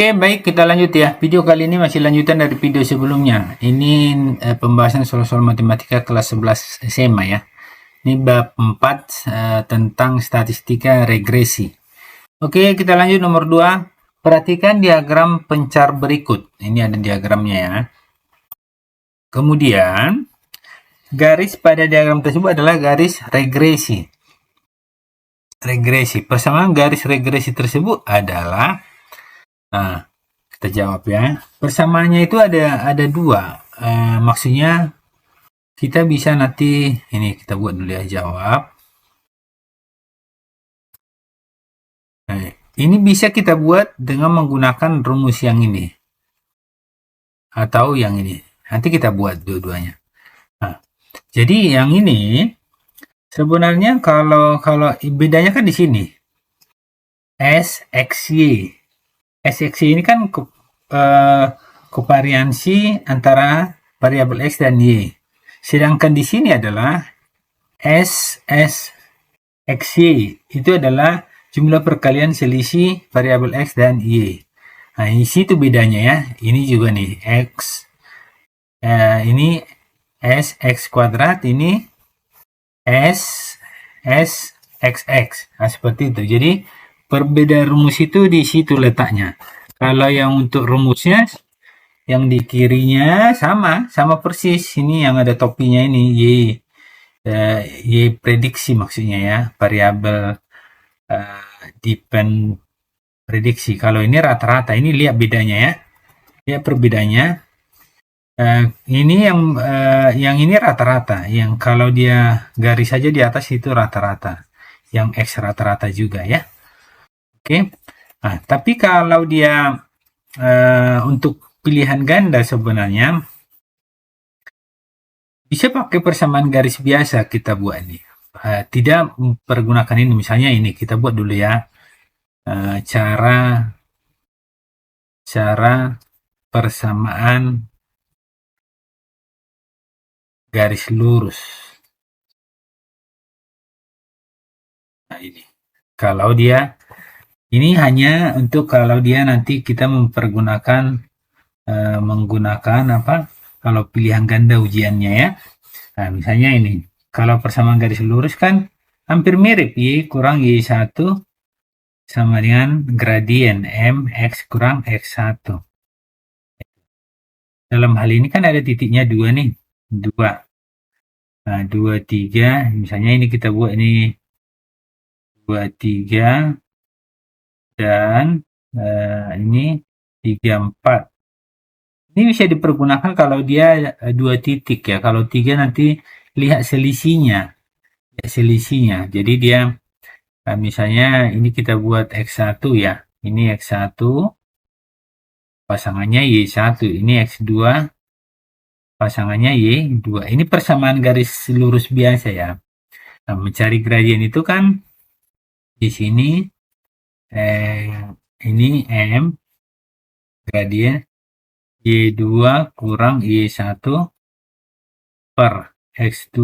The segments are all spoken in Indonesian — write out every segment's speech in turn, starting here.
Oke, baik, kita lanjut ya. Video kali ini masih lanjutan dari video sebelumnya. Ini pembahasan soal-soal matematika kelas 11 SMA ya. Ini bab 4 tentang statistika regresi. Oke, kita lanjut nomor 2. Perhatikan diagram pencar berikut. Ini ada diagramnya ya. Kemudian, garis pada diagram tersebut adalah garis regresi. Persamaan garis regresi tersebut adalah, nah, kita jawab ya. Persamaannya itu ada dua. Maksudnya kita bisa nanti ini kita buat dulu ya jawab. Nah, ini bisa kita buat dengan menggunakan rumus yang ini atau yang ini. Nanti kita buat dua-duanya. Nah, jadi yang ini sebenarnya kalau bedanya kan di sini. SXY. SXY ini kan kovariansi antara variabel X dan Y. Sedangkan di sini adalah SXY. Itu adalah jumlah perkalian selisih variabel X dan Y. Nah, di situ bedanya ya. Ini juga nih, X. Ini S, X kuadrat. Ini S, XX. Nah, seperti itu. Jadi, perbedaan rumus itu di situ letaknya. Kalau yang untuk rumusnya, yang di kirinya sama persis. Ini yang ada topinya ini, Y prediksi maksudnya ya, variabel depend prediksi. Kalau ini rata-rata, ini lihat bedanya ya. Lihat perbedaannya. Ini yang ini rata-rata. Yang kalau dia garis saja di atas itu rata-rata. Yang X rata-rata juga ya. Oke. Nah, tapi kalau dia untuk pilihan ganda sebenarnya bisa pakai persamaan garis biasa kita buat ini. Tidak mempergunakan ini. Misalnya ini kita buat dulu ya. Cara persamaan garis lurus. Nah, ini. Kalau dia ini hanya untuk kalau dia nanti kita menggunakan apa? Kalau pilihan ganda ujiannya ya. Nah, misalnya ini. Kalau persamaan garis lurus kan hampir mirip. Y kurang Y1 sama dengan gradien MX kurang X1. Dalam hal ini kan ada titiknya 2 nih. 2. Nah, 2, 3. Misalnya ini kita buat ini 2, 3. Dan ini 3, 4. Ini bisa dipergunakan kalau dia 2 titik ya. Kalau 3 nanti lihat selisihnya. Jadi dia misalnya ini kita buat X1 ya. Ini X1 pasangannya Y1. Ini X2 pasangannya Y2. Ini persamaan garis lurus biasa ya. Nah, mencari gradien itu kan di sini ini M gradien Y2 kurang Y1 per X2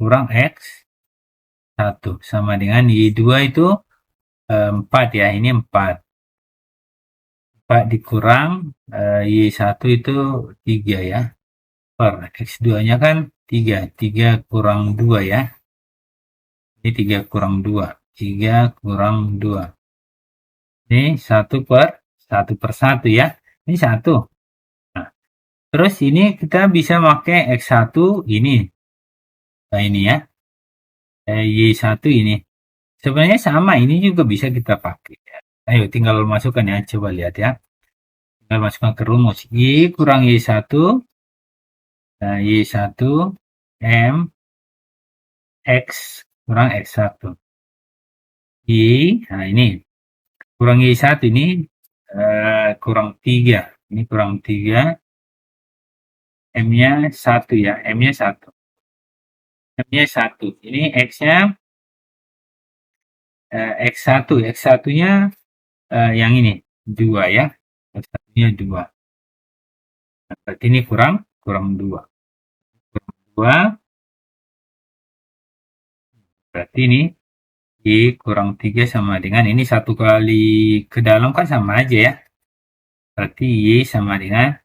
kurang X1 sama dengan Y2 itu 4 ya, ini 4 dikurang Y1 itu 3 ya, per X2 nya kan 3 kurang 2 ya, ini 3 kurang 2, 3 kurang 2, ini 1 per 1 ya, ini 1. Nah, terus ini kita bisa pakai X1 ini, nah ini ya, Y1 ini sebenarnya sama, ini juga bisa kita pakai ya. Ayo tinggal masukkan ya, coba lihat ya, tinggal masukkan ke rumus Y kurang Y1, nah, Y1 M X kurang X1 Y, nah ini kurang Y1 ini kurang 3, ini kurang 3, M nya 1 ya, M nya 1, M nya 1, ini X nya X1 nya yang ini 2 ya, X1 nya 2, nah, berarti ini kurang 2, berarti ini Y kurang 3 sama dengan ini 1 kali ke dalam kan sama aja ya, Berarti Y sama dengan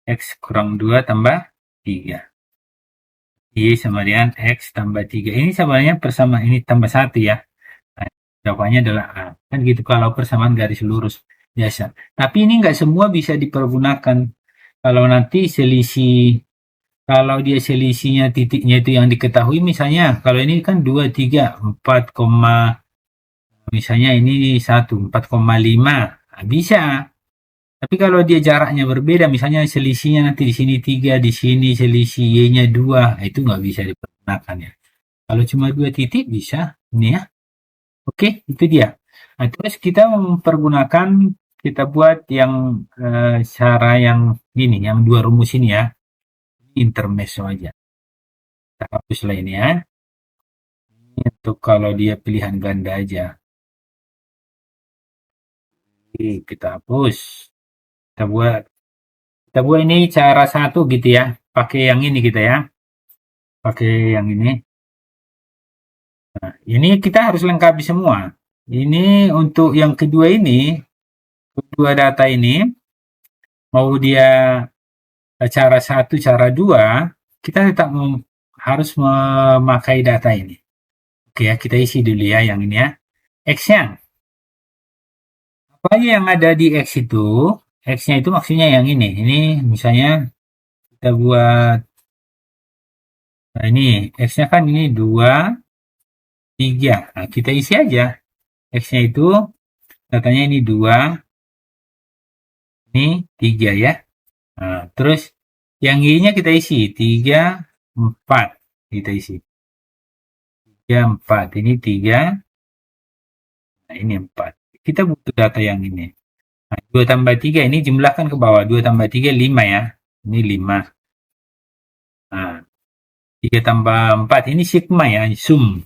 X kurang 2 tambah 3. Y sama dengan X tambah 3. Ini sebenarnya persamaan ini tambah 1 ya. Nah, jawabannya adalah A. Kan gitu kalau persamaan garis lurus biasa. Tapi ini nggak semua bisa dipergunakan. Kalau nanti selisih, kalau dia selisihnya titiknya itu yang diketahui, misalnya kalau ini kan 2, 3, 4, misalnya ini 1, 4,5. Nah, bisa. Tapi kalau dia jaraknya berbeda, misalnya selisihnya nanti di sini 3, di sini selisih Y-nya 2, nah itu nggak bisa dipergunakan ya. Kalau cuma 2 titik bisa, ini ya. Oke, itu dia. Nah, terus kita mempergunakan, kita buat yang cara yang ini, yang dua rumus ini ya. Intermezzo aja. Kita hapuslah ini ya. Ini untuk kalau dia pilihan ganda aja. Oke, kita hapus. Kita buat ini cara satu gitu ya. Pakai yang ini kita ya. Pakai yang ini. Nah, ini kita harus lengkapi semua. Ini untuk yang kedua ini, kedua data ini, mau dia cara satu, cara dua, kita tetap harus memakai data ini. Oke ya, kita isi dulu ya yang ini ya. X-nya. Apa aja yang ada di X itu? X-nya itu maksudnya yang ini. Ini misalnya kita buat, nah ini X-nya kan ini 2, 3. Nah, kita isi aja. X-nya itu datanya ini 2, ini 3 ya. Nah, terus yang Y-nya kita isi 3, 4. Kita isi 3, 4. Ini 3, nah ini 4. Kita butuh data yang ini. Nah, 2 tambah 3 ini jumlahkan ke bawah. 2 tambah 3, 5 ya. Ini 5. Nah, 3 tambah 4 ini sigma ya. Sum.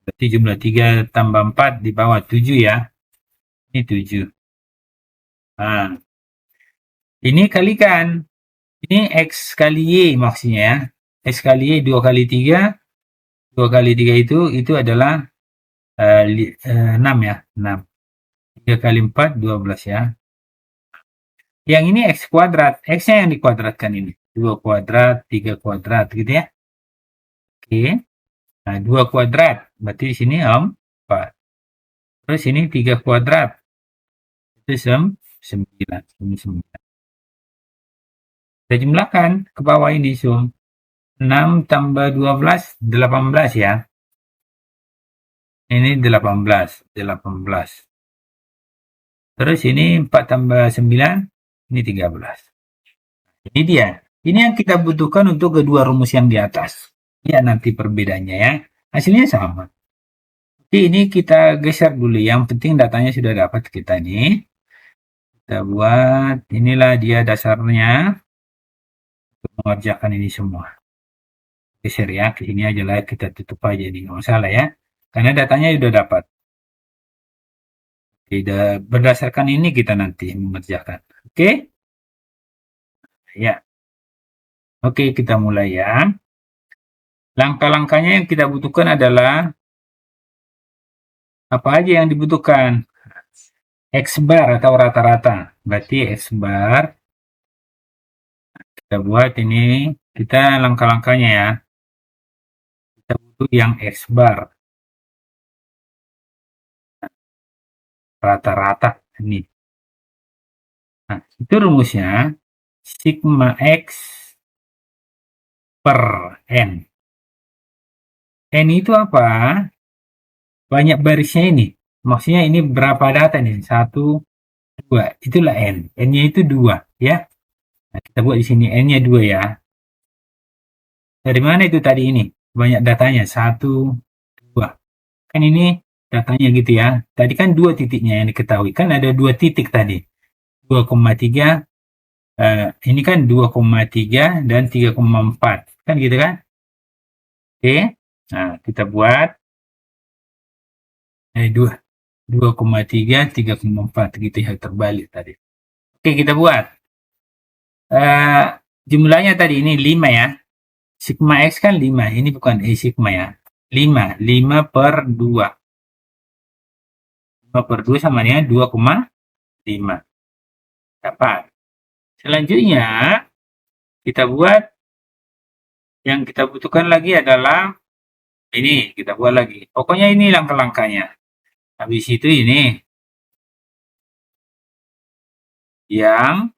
Berarti jumlah 3 tambah 4 di bawah 7 ya. Ini 7. Nah, ini kalikan. Ini X kali Y maksudnya ya. X kali Y 2 kali 3. 2 kali 3 itu adalah 6 ya. 6. 3 kali 4, 12 ya. Yang ini X kuadrat. X-nya yang dikuadratkan ini. 2 kuadrat, 3 kuadrat gitu ya. Oke. Nah, 2 kuadrat. Berarti di sini 4. Terus ini 3 kuadrat. Itu 9. Ini 9. Kita jumlahkan ke bawah ini, Sum. 6 tambah 12, 18 ya. Ini 18. Terus ini 4 tambah 9, ini 13. Ini dia. Ini yang kita butuhkan untuk kedua rumus yang di atas. Ya, nanti perbedaannya ya. Hasilnya sama. Oke, ini kita geser dulu. Yang penting datanya sudah dapat kita nih. Kita buat, inilah dia dasarnya untuk mengerjakan ini semua. Geser ya, ke sini aja lah, kita tutup aja nih, nggak masalah ya. Karena datanya sudah dapat. Tidak berdasarkan ini kita nanti mengerjakan. Oke? Ya. Oke, kita mulai ya. Langkah-langkahnya yang kita butuhkan adalah apa aja yang dibutuhkan? X bar atau rata-rata. Berarti X bar. Kita buat ini, kita langkah-langkahnya ya. Kita butuh yang X bar. Rata-rata ini. Nah, itu rumusnya sigma X per N. N itu apa? Banyak barisnya ini. Maksudnya ini berapa data nih? 1, 2. Itulah N. N-nya itu 2 ya. Nah, kita buat di sini N-nya 2 ya. Dari mana itu tadi ini? Banyak datanya. 1, 2. Kan ini datanya gitu ya. Tadi kan 2 titiknya yang diketahui. Kan ada 2 titik tadi. 2,3. Ini kan 2,3 dan 3,4. Kan gitu kan? Oke. Nah, kita buat 2,3, 3,4 gitu ya, terbalik tadi. Oke, kita buat. Jumlahnya tadi ini 5 ya. Sigma X kan 5. Ini bukan sigma ya. 5 per 2. 5 per 2 sama dengan 2,5. dapat. Selanjutnya kita buat, yang kita butuhkan lagi adalah ini, kita buat lagi. Pokoknya ini langkah-langkahnya. Habis itu ini yang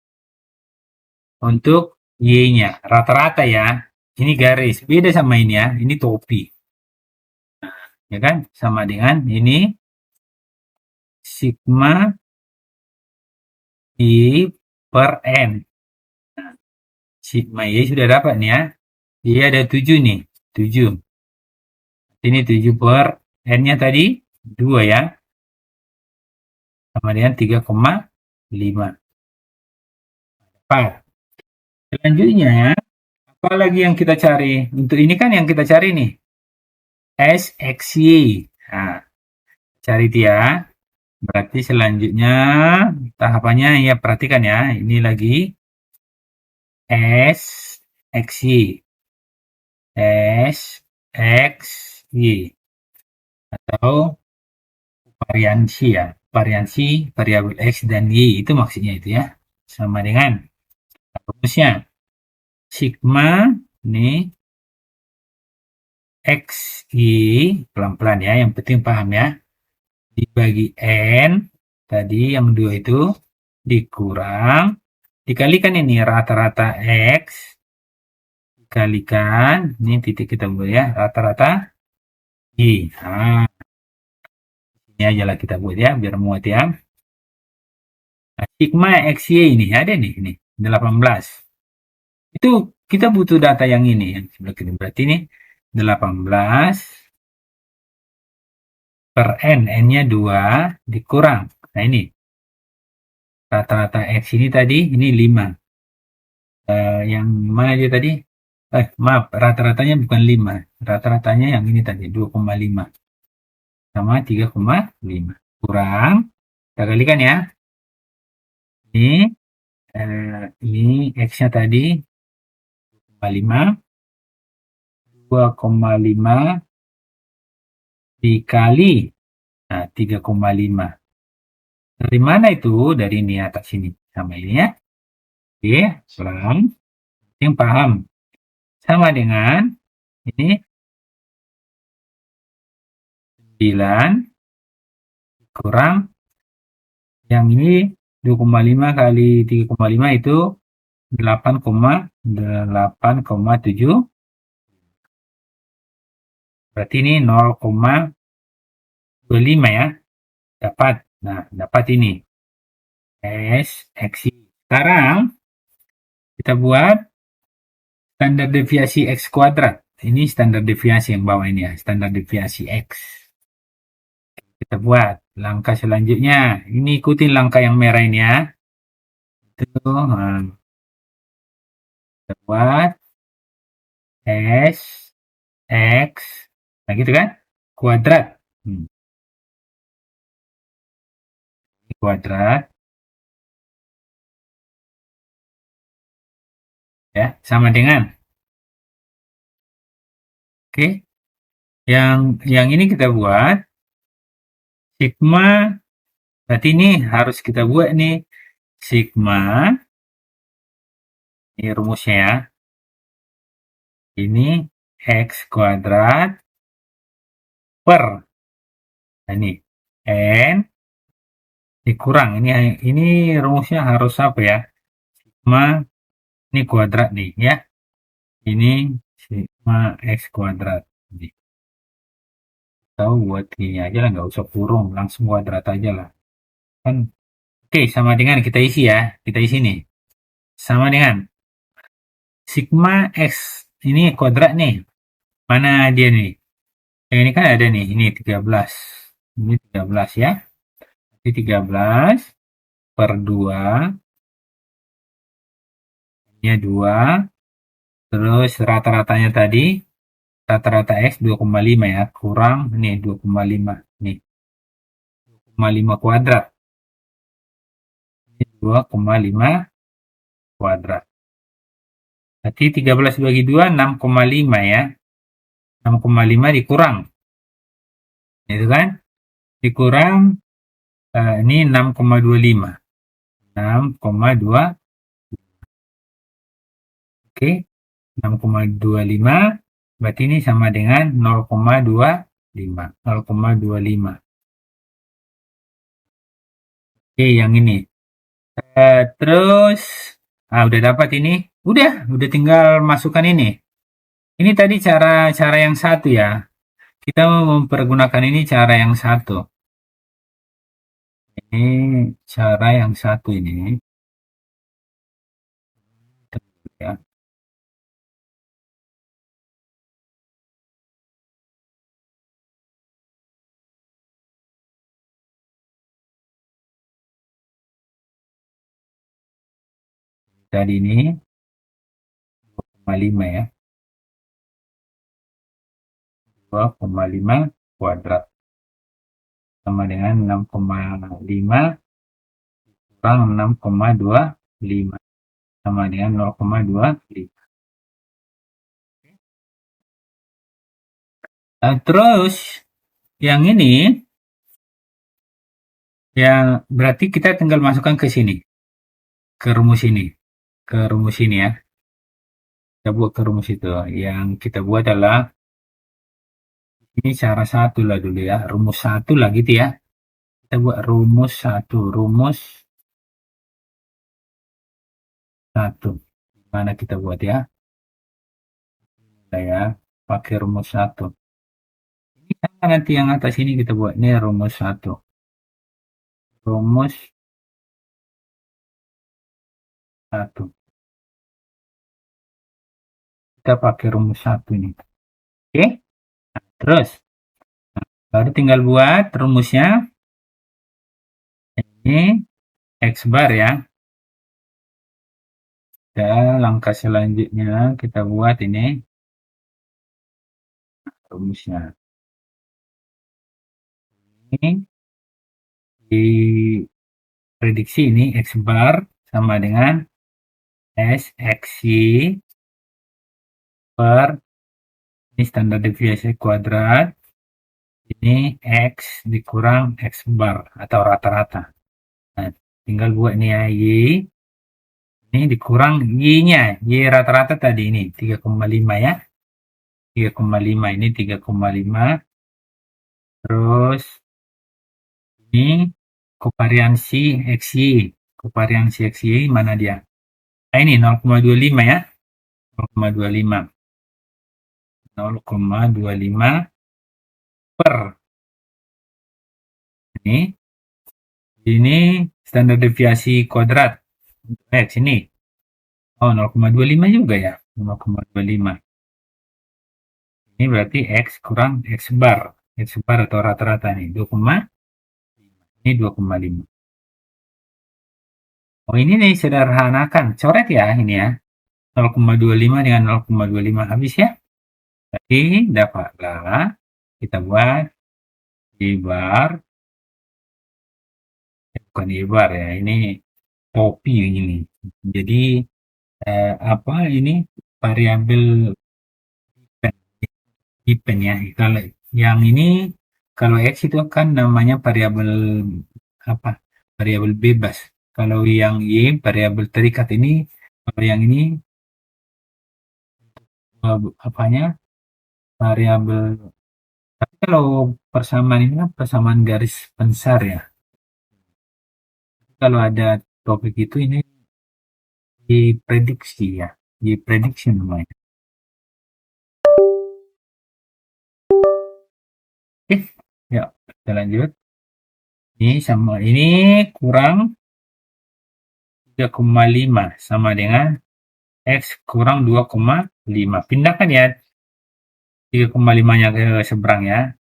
untuk Y-nya rata-rata ya. Ini garis, beda sama ini ya. Ini topi. Nah, ya kan? Sama dengan ini sigma Y per N. Nah, sigma Y sudah dapat nih ya. Y ada 7 nih. 7. Ini 7 per N-nya tadi 2 ya. Sama dengan 3,5. Dapat. Selanjutnya, apa lagi yang kita cari? Untuk ini kan yang kita cari nih. S, X, Y. Nah, cari dia. Berarti selanjutnya tahapannya ya perhatikan ya. Ini lagi S, X, Y. S, X, Y. Atau variansi ya. Variansi variabel X dan Y. Itu maksudnya itu ya. Sama dengan rumusnya. Sigma ini X, Y. Pelan-pelan ya. Yang penting paham ya. Dibagi N. Tadi yang 2 itu. Dikurang. Dikalikan ini rata-rata X. Dikalikan. Ini titik kita buat ya. Rata-rata Y. Nah, ini aja lah kita buat ya. Biar muat ya. Nah, sigma XY ini. Ada nih. Ini. 18. Itu kita butuh data yang ini. Yang sebelah kiri. Berarti ini 18 per N. N-nya 2 dikurang. Nah ini. Rata-rata X ini tadi. Ini 5. Yang mana dia tadi? Maaf, rata-ratanya bukan 5. Rata-ratanya yang ini tadi, 2,5. Sama 3,5. Kurang. Kita kalikan ya. Ini X-nya tadi 2,5. 2,5 dikali 3,5. Dari mana itu? Dari ini atas sini. Sama ini ya. Oke, selang. Yang paham. Sama dengan ini 9 kurang yang ini 2,5 kali 3,5 itu 8,7. Berarti ini 0,25 ya. Dapat. Nah, dapat ini. S, X, Y. Sekarang kita buat standar deviasi X kuadrat. Ini standar deviasi yang bawah ini ya. Standar deviasi X. Kita buat langkah selanjutnya. Ini ikutin langkah yang merah ini ya. Itu. Kita buat S, X. Nah gitu kan. Kuadrat. Ini kuadrat. Ya, sama dengan. Oke. Yang ini kita buat sigma. Berarti ini harus kita buat nih sigma. Ini rumusnya ya. Ini X kuadrat per. Nah, ini N dikurang. Ini rumusnya harus apa ya? Sigma. Ini kuadrat nih ya. Ini sigma X kuadrat. Tahu buat ini aja lah, nggak usah kurung, langsung kuadrat aja lah kan. Oke, sama dengan kita isi ya, kita isi nih sama dengan sigma X ini kuadrat nih, mana dia nih, yang ini kan ada nih, ini 13, ini 13 ya, jadi 13 per 2 nya 2, terus rata-ratanya tadi rata-rata X 2,5 ya, kurang nih 2,5 nih, 2,5 kuadrat, ini 2,5 kuadrat. Berarti 13 bagi 2, 6,5 ya. 6,5 dikurang. Itu kan? Dikurang, ini 6,25. 6,2. Oke, 6,25 berarti ini sama dengan 0,25. 0,25. Oke, yang ini. Terus, udah dapat ini. Udah tinggal masukkan ini. Ini tadi cara yang satu ya. Kita mempergunakan ini cara yang satu. Ini cara yang satu ini. Ya. Tadi ini 2,5 ya. 2,5 kuadrat sama dengan 6,5 kurang 6,25 sama dengan 0,25. Terus yang ini yang berarti kita tinggal masukkan ke sini, ke rumus ini, ya. Kita buat ke rumus itu. Yang kita buat adalah ini cara satu lah dulu ya, rumus satu lah gitu ya. Kita buat rumus satu, mana kita buat ya? Saya pakai rumus satu. Ini sama nanti yang atas ini kita buat ini rumus satu. Rumus satu. Kita pakai rumus satu ini. Oke? Nah, terus baru tinggal buat rumusnya. Ini X bar ya. Dan langkah selanjutnya kita buat ini rumusnya. Ini di prediksi ini X bar sama dengan SXY per ini standar deviasi kuadrat, ini X dikurang X bar atau rata-rata. Nah, tinggal buat ini ya, Y ini dikurang Y-nya, Y rata-rata tadi ini 3,5 ya. 3,5 ini 3,5. Terus ini kovariansi XY. Kovariansi XY mana dia? Nah, ini 0,25 ya. 0,25. 0,25 per ini standar deviasi kuadrat X ini. Oh, 0,25 juga ya. 0,25. Ini berarti X kurang X bar. X bar atau rata-rata nih. 2, ini 2,5. Oh, ini nih sederhanakan. Coret ya ini ya. 0,25 dengan 0,25 habis ya. Jadi dapatlah kita buat Y bar. Bukan Y bar ya. Ini topi ini. Jadi apa ini variabel depend ya. Kalau yang ini kalau X itu kan namanya variabel apa? Variabel bebas. Kalau yang Y variabel terikat ini, kalau yang ini apanya? Variabel. Tapi kalau persamaan ini kan persamaan garis besar ya. Kalau ada topik itu ini diprediksi ya. Diprediksi namanya. Oke, ya kita lanjut. Ini sama ini kurang 3,5 sama dengan X kurang 2,5. Pindahkan ya 3,5-nya ke seberang ya.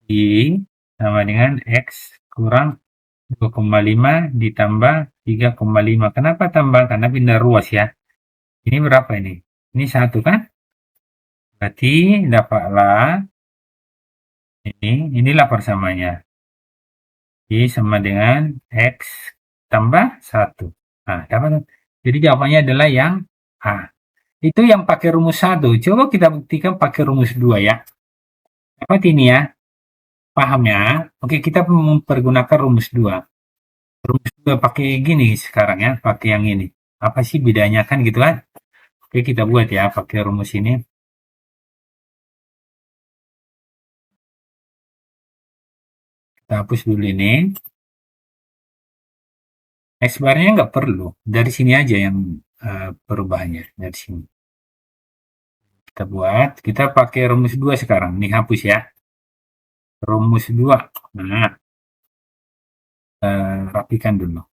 Y sama dengan X kurang 2,5 ditambah 3,5. Kenapa tambah? Karena pindah ruas ya. Ini berapa ini? Ini 1 kan? Berarti dapatlah inilah persamanya. Y sama dengan X tambah 1. Nah, dapat. Jadi jawabannya adalah yang A. Itu yang pakai rumus 1. Coba kita buktikan pakai rumus 2 ya. Dapat ini ya. Paham ya? Oke, kita mempergunakan rumus 2. Rumus 2 pakai gini sekarang ya, pakai yang ini. Apa sih bedanya kan gitu kan? Oke, kita buat ya pakai rumus ini. Kita hapus dulu ini. X bar-nya nggak perlu. Dari sini aja yang perubahannya. Dari sini. Kita buat. Kita pakai rumus 2 sekarang. Nih hapus ya. Rumus 2. Nah, rapikan dulu.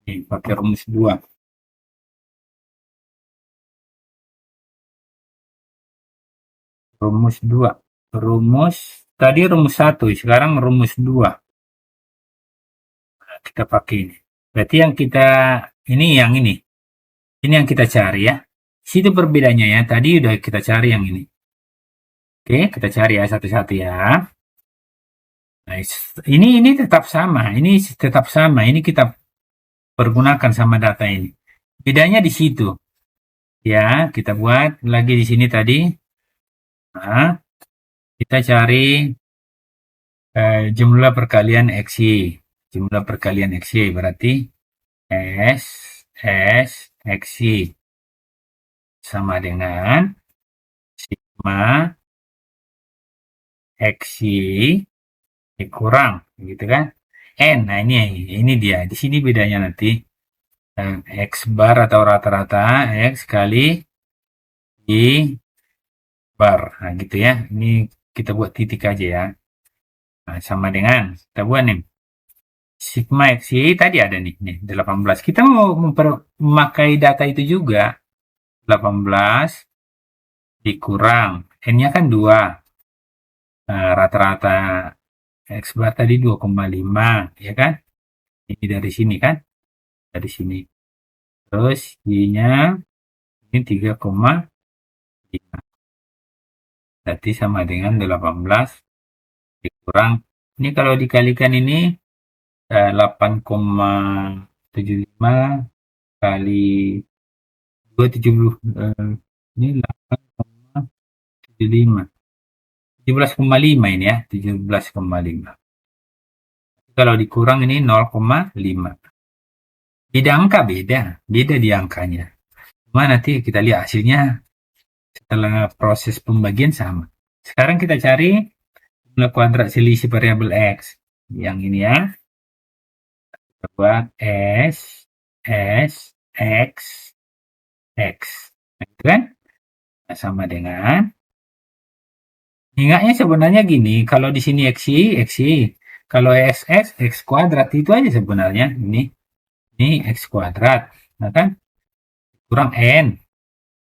Nih, pakai rumus 2. Rumus 2. Rumus, tadi rumus 1. Sekarang rumus 2. Nah, kita pakai ini. Berarti yang kita, ini yang ini. Ini yang kita cari ya. Situ perbedaannya ya. Tadi udah kita cari yang ini. Oke, kita cari ya satu-satu ya. Nah, ini tetap sama. Ini tetap sama. Ini kita pergunakan sama data ini. Bedanya di situ. Ya, kita buat lagi di sini tadi. Nah, kita cari jumlah perkalian XY. Jumlah perkalian XY berarti S S XY sama dengan sigma XY kurang gitu kan. N. Nah, ini dia. Di sini bedanya nanti X bar atau rata-rata X kali Y bar. Nah, gitu ya. Ini kita buat titik aja ya. Nah, sama dengan kita buat nih. Sigma XY tadi ada nih 18. Kita mau memakai data itu juga. 18 dikurang. N-nya kan 2. Nah, rata-rata X bar tadi 2,5. Ya kan? Ini dari sini kan? Dari sini. Terus Y-nya ini 3,5. Berarti sama dengan 18 dikurang. Ini kalau dikalikan ini 8,75 kali 270 ini 8,75 17,5 ini ya 17,5 kalau dikurang ini 0,5 beda angka beda di angkanya cuma nanti kita lihat hasilnya setelah proses pembagian sama sekarang kita cari jumlah kuadrat selisih variabel X yang ini ya kita buat S X X nah, itu kan nah, sama dengan ingatnya sebenarnya gini, kalau di sini XY, kalau X kuadrat itu aja sebenarnya. Ini X kuadrat, nah kan? Kurang N.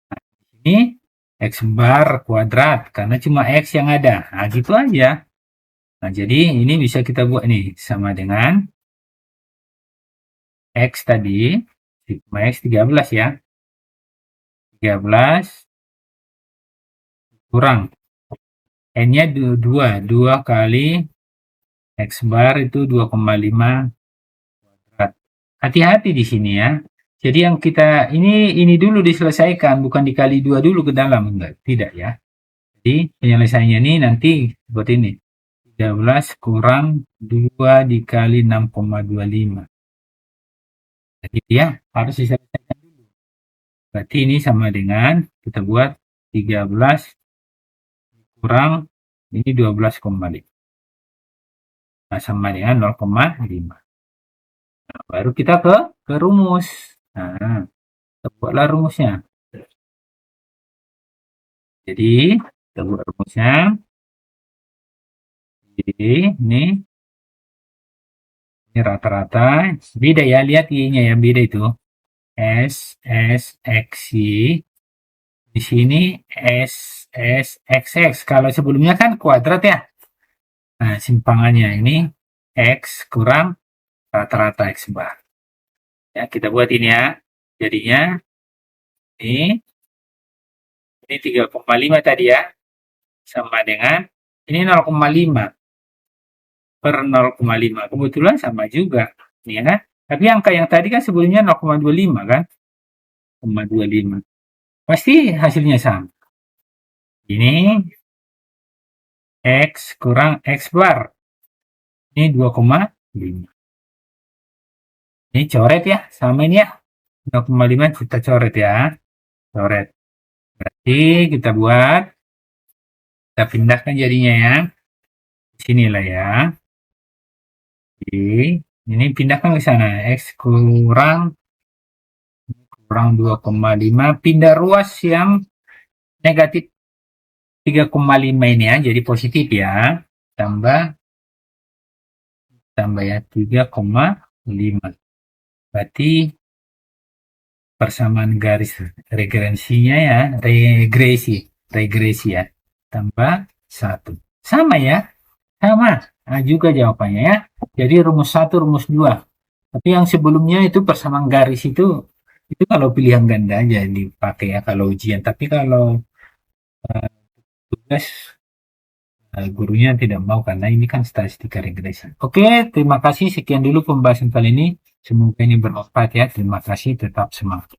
Nah, ini X bar kuadrat, karena cuma X yang ada. Nah, gitu aja. Nah, jadi ini bisa kita buat nih, sama dengan X tadi, sigma X 13 ya. 13 kurang N-nya 2 kali X bar itu 2,5 kuadrat. Hati-hati di sini ya. Jadi yang kita ini dulu diselesaikan, bukan dikali 2 dulu ke dalam, enggak, tidak ya. Jadi penyelesaiannya ini nanti seperti ini. 13 kurang 2 dikali 6,25. Jadi ya harus diselesaikan dulu. Berarti ini sama dengan kita buat 13 kurang ini 12,5. Nah, sama dengan 0,5. Nah, baru kita ke rumus. Nah, kita buatlah rumusnya. Jadi, kita buat rumusnya. Jadi, ini rata-rata. Beda ya, lihat Y-nya ya, beda itu. S, X, Y. Di sini S, X, X. Kalau sebelumnya kan kuadrat ya. Nah, simpangannya ini X kurang rata-rata X bar. Ya, kita buat ini ya. Jadinya, ini 3,5 tadi ya. Sama dengan, ini 0,5 per 0,5. Kebetulan sama juga. Ya kan? Tapi angka yang tadi kan sebelumnya 0,25 kan? 0,25. Pasti hasilnya sama. Ini X kurang X bar. Ini 2,5. Ini coret ya, sama ini ya. 2,5 kita coret ya. Coret. Berarti kita buat, kita pindahkan jadinya ya. Sinilah ya. Oke. Ini pindahkan ke sana. X kurang 2,5. Pindah ruas yang negatif 3,5 ini ya. Jadi positif ya. Tambah ya 3,5. Berarti persamaan garis regresinya ya, regresi ya, tambah 1. Sama ya, sama. Nah, juga jawabannya ya. Jadi rumus 1, rumus 2. Tapi yang sebelumnya itu persamaan garis itu kalau pilihan ganda aja dipakai ya kalau ujian. Tapi kalau tugas gurunya tidak mau karena ini kan statistika regresi. Oke, terima kasih. Sekian dulu pembahasan kali ini. Semoga ini bermanfaat ya. Terima kasih. Tetap semangat.